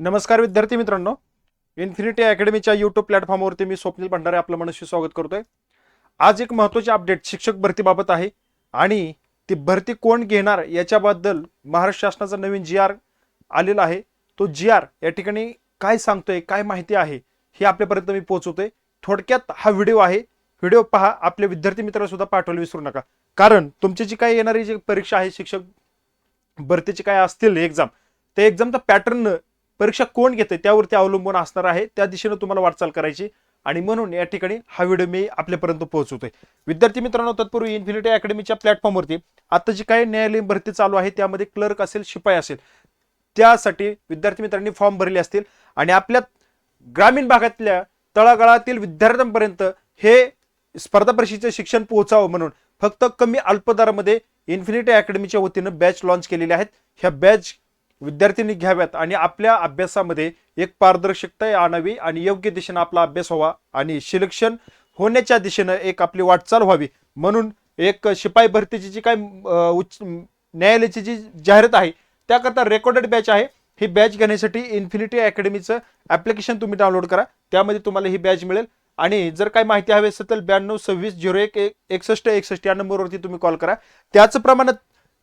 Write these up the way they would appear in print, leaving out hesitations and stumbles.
नमस्कार विद्यार्थी मित्रांनो, इन्फिनिटी अकॅडमीच्या यूट्यूब प्लॅटफॉर्मवरती मी स्वप्नील भंडारे आपलं मनस्वी स्वागत करतोय। आज एक महत्त्वाची अपडेट शिक्षक भरतीबाबत आहे आणि ती भरती कोण घेणार याच्याबद्दल महाराष्ट्र शासनाचा नवीन जी.आर. आलेला आहे। तो जी.आर. या ठिकाणी काय सांगतोय, काय माहिती आहे हे आपल्यापर्यंत मी पोहोचवतोय। थोडक्यात हा व्हिडिओ आहे, व्हिडिओ पहा, आपल्या विद्यार्थी मित्रांना सुद्धा पाठवायला विसरू नका, कारण तुमची जी काही येणारी जी परीक्षा आहे शिक्षक भरतीची काय असतील एक्झाम, त्या एक्झामचा पॅटर्न परीक्षा कोण घेते त्यावरती अवलंबून असणार आहे। त्या दिशेने तुम्हाला वाटचाल करायची आणि म्हणून या ठिकाणी हा व्हिडिओ मी आपल्यापर्यंत पोहोचवतोय। विद्यार्थी मित्रांनो, तत्पूर्वी इन्फिनिटी अकॅडमीच्या प्लॅटफॉर्मवरती आता जी काही न्यायालयीन भरती चालू आहे त्यामध्ये क्लर्क असेल, शिपाई असेल, त्यासाठी विद्यार्थी मित्रांनी फॉर्म भरले असतील आणि आपल्या ग्रामीण भागातल्या तळागाळातील विद्यार्थ्यांपर्यंत हे स्पर्धा परीक्षेचे शिक्षण पोहोचावं म्हणून फक्त कमी अल्पदरामध्ये इन्फिनिटी अकॅडमीच्या वतीनं बॅच लॉन्च केलेले आहेत। ह्या बॅच विद्यार्थ्यांनी घ्याव्यात आणि आपल्या अभ्यासामध्ये एक पारदर्शकता आणावी आणि योग्य दिशेने आपला अभ्यास व्हावा आणि सिलेक्शन होण्याच्या दिशेने एक आपली वाटचाल व्हावी म्हणून एक शिपाई भरतीची जी काय न्यायालयाची जी जाहिरात आहे त्याकरता रेकॉर्डेड बॅच आहे। ही बॅच घेण्यासाठी इन्फिनिटी अकॅडमीचं ॲप्लिकेशन तुम्ही डाउनलोड करा, त्यामध्ये तुम्हाला ही बॅच मिळेल। आणि जर काही माहिती हवी असेल तर 9226016161 या नंबरवरती तुम्ही कॉल करा। त्याचप्रमाणे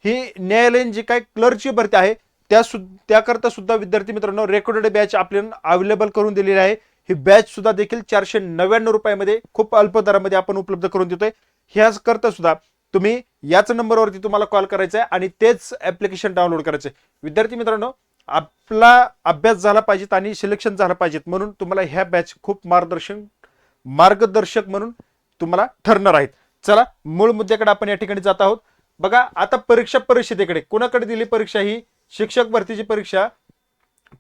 ही न्यायालयीन जी काही क्लर्कची भरती आहे त्याकरता सुद्धा विद्यार्थी मित्रांनो रेकॉर्डेड बॅच आपल्याला अवेलेबल करून दिलेली आहे। ही बॅच सुद्धा देखील 499 रुपयामध्ये खूप अल्प दरामध्ये आपण उपलब्ध करून देतोय। ह्याच करता सुद्धा तुम्ही याच नंबरवरती तुम्हाला कॉल करायचा आहे आणि तेच ॲप्लिकेशन डाउनलोड करायचं आहे। विद्यार्थी मित्रांनो, आपला अभ्यास झाला पाहिजेत आणि सिलेक्शन झालं पाहिजेत म्हणून तुम्हाला ह्या बॅच खूप मार्गदर्शक म्हणून तुम्हाला ठरणार आहेत। चला मूळ मुद्द्याकडे आपण या ठिकाणी जात आहोत। बघा, आता परीक्षा परिषदेकडे कोणाकडे दिली परीक्षा, ही शिक्षक भरतीची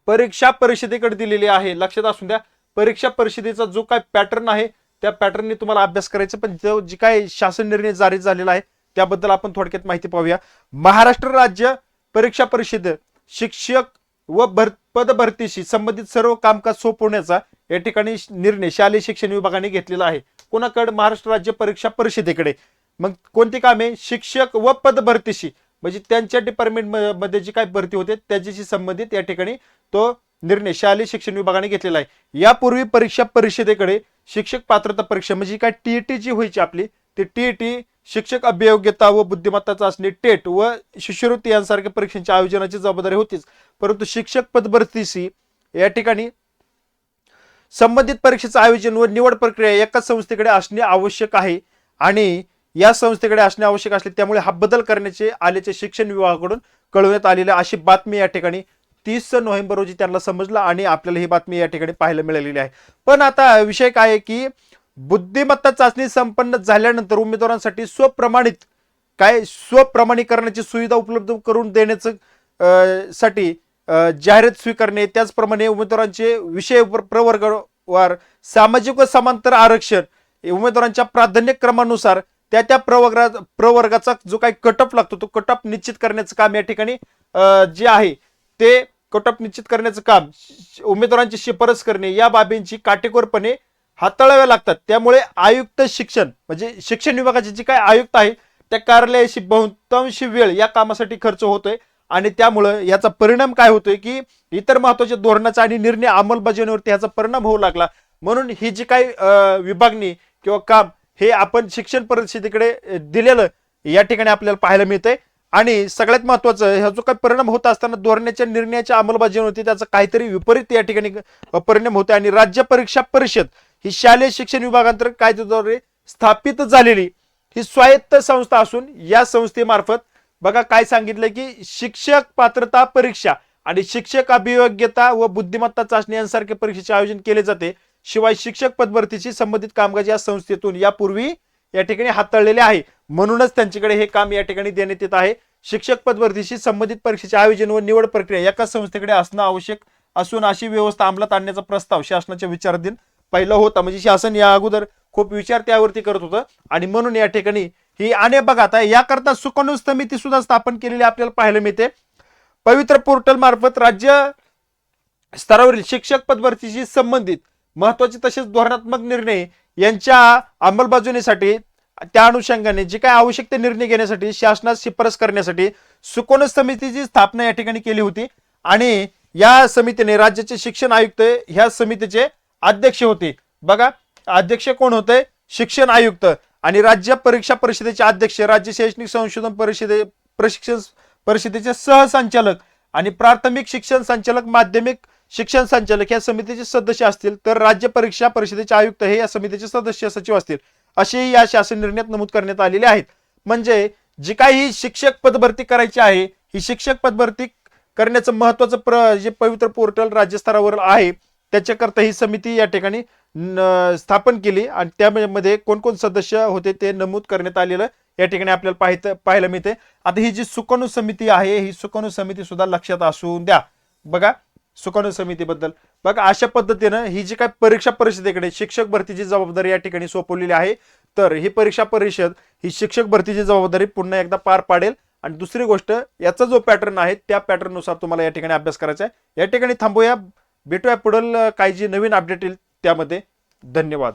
परीक्षा परिषदेकडे दिलेली आहे। लक्षात असू द्या, परीक्षा परिषदेचा जो काय पॅटर्न आहे त्या पॅटर्नने तुम्हाला अभ्यास करायचा, पण जो जी काय शासन निर्णय जारी झालेला आहे त्याबद्दल आपण थोडक्यात माहिती पाहूया। महाराष्ट्र राज्य परीक्षा परिषद शिक्षक व पदभरतीशी संबंधित सर्व कामकाज सोपवण्याचा या ठिकाणी निर्णय शालेय शिक्षण विभागाने घेतलेला आहे। कोणाकडे? महाराष्ट्र राज्य परीक्षा परिषदेकडे। मग कोणती कामे? शिक्षक व पदभरतीशी, म्हणजे त्यांच्या डिपार्टमेंट मध्ये जी काही भरती होते त्याच्याशी संबंधित या ठिकाणी तो निर्णय शालेय शिक्षण विभागाने घेतलेला आहे। यापूर्वी परीक्षा परिषदेकडे शिक्षक पात्रता परीक्षा म्हणजे काय टीईटी जी व्हायची आपली, ती टीईटी, शिक्षक अभियोग्यता व बुद्धिमत्ता चाचणी टेट व शिष्यवृत्ती यांसारख्या परीक्षांच्या आयोजनाची जबाबदारी होतीच, परंतु शिक्षक पदभरतीशी या ठिकाणी संबंधित परीक्षेचं आयोजन व निवड प्रक्रिया एकाच संस्थेकडे असणे आवश्यक आहे आणि या संस्थेकडे असणे आवश्यक असले त्यामुळे हा बदल करण्याचे आल्याचे शिक्षण विभागाकडून कळवण्यात आलेले अशी बातमी या ठिकाणी 30 नोव्हेंबर रोजी त्यांना समजलं आणि आपल्याला ही बातमी या ठिकाणी पाहायला मिळालेली आहे। पण आता विषय काय आहे की बुद्धिमत्ता चाचणी संपन्न झाल्यानंतर उमेदवारांसाठी स्वप्रमाणीकरणाची सुविधा उपलब्ध करून देण्याचं साठी जाहिरात स्वीकारणे, त्याचप्रमाणे उमेदवारांचे विषय प्रवर्गावर सामाजिक व समांतर आरक्षण, उमेदवारांच्या प्राधान्यक्रमानुसार त्या प्रवर्गाचा जो काही कटअप लागतो तो कटअप निश्चित करण्याचं काम या ठिकाणी जे आहे ते कटअप निश्चित करण्याचं काम, उमेदवारांची शिफारस करणे, या बाबींची काटेकोरपणे हाताळाव्या लागतात। त्यामुळे आयुक्त शिक्षण म्हणजे शिक्षण विभागाचे जे काही आयुक्त आहे त्या कार्यालयाशी बहुतांश वेळ या कामासाठी खर्च होतोय आणि त्यामुळे याचा परिणाम काय होतोय की इतर महत्त्वाच्या धोरणाचा आणि निर्णय अंमलबजावणीवरती याचा परिणाम होऊ लागला। म्हणून ही जी काही विभागणी किंवा काम हे आपण शिक्षण परिषदेकडे दिलेलं या ठिकाणी आपल्याला पाहायला मिळतंय आणि सगळ्यात महत्त्वाचं हा जो काही परिणाम होत असताना धोरणाच्या निर्णयाच्या अंमलबजावणीवरती त्याचा काहीतरी विपरीत या ठिकाणी परिणाम होते आणि राज्य परीक्षा परिषद ही शालेय शिक्षण विभागांतर्गत कायद्याद्वारे स्थापित झालेली ही स्वायत्त संस्था असून या संस्थेमार्फत बघा काय सांगितलं की शिक्षक पात्रता परीक्षा आणि शिक्षक अभियोग्यता व बुद्धिमत्ता चाचणी यांसारख्या परीक्षेचे आयोजन केले जाते। शिवाय शिक्षक पदभरतीशी संबंधित कामकाज या संस्थेतून यापूर्वी या ठिकाणी हाताळलेले आहे, म्हणूनच त्यांच्याकडे हे काम या ठिकाणी देण्यात येत आहे। शिक्षक पदभरतीशी संबंधित परीक्षेचे आयोजन व निवड प्रक्रिया एकाच संस्थेकडे असणं आवश्यक असून अशी व्यवस्था अंमलात आणण्याचा प्रस्ताव शासनाच्या विचाराधीन पहिला होता, म्हणजे शासन या अगोदर खूप विचार त्यावरती करत होतं आणि म्हणून या ठिकाणी ही आणि बघा आता याकरता सुकाणू समिती सुद्धा स्थापन केलेली आपल्याला पाहायला मिळते। पवित्र पोर्टल मार्फत राज्य स्तरावरील शिक्षक पदभरतीशी संबंधित महत्वाचे तसेच धोरणात्मक निर्णय यांच्या अंमलबजावणीसाठी त्या अनुषंगाने जे काय आवश्यक ते निर्णय घेण्यासाठी शासनास शिफारस करण्यासाठी सुकाणू समितीची स्थापना या ठिकाणी केली होती आणि या समितीने राज्याचे शिक्षण आयुक्त ह्या समितीचे अध्यक्ष होते. बघा अध्यक्ष कोण होते? शिक्षण आयुक्त. आणि राज्य परीक्षा परिषदेचे अध्यक्ष राज्य शैक्षणिक संशोधन प्रशिक्षण परिषदेचे सहसंचालक आणि प्राथमिक शिक्षण संचालक माध्यमिक शिक्षण संचालक या समितीचे सदस्य असतील. तर राज्य परीक्षा परिषदेचे आयुक्त हे या समितीचे सदस्य सचिव असतील, असे या शासन निर्णयात नमूद करण्यात आलेले आहेत. म्हणजे जी काही शिक्षक पदभरती करायची आहे, ही शिक्षक पदभरती करण्याचं महत्वाचं जे पवित्र पोर्टल राज्यस्तरावर आहे त्याच्याकरता ही समिती या ठिकाणी स्थापन केली आणि त्यामध्ये कोण कोण सदस्य होते ते नमूद करण्यात आलेलं या ठिकाणी आपल्याला पाहायला मिळते. आता ही जी सुकाणू समिती आहे, ही सुकाणू समिती सुद्धा लक्षात असू द्या. बघा सुकाणू समितीबद्दल बघा अशा पद्धतीनं ही जी काय परीक्षा परिषदेकडे शिक्षक भरतीची जबाबदारी या ठिकाणी सोपवलेली आहे. तर ही परीक्षा परिषद ही शिक्षक भरतीची जबाबदारी पुन्हा एकदा पार पाडेल. आणि दुसरी गोष्ट, याचा जो पॅटर्न आहे त्या पॅटर्न नुसार तुम्हाला या ठिकाणी अभ्यास करायचा आहे. या ठिकाणी थांबूया, भेटूया पुढील काही जी नवीन अपडेट येईल त्यामध्ये. धन्यवाद.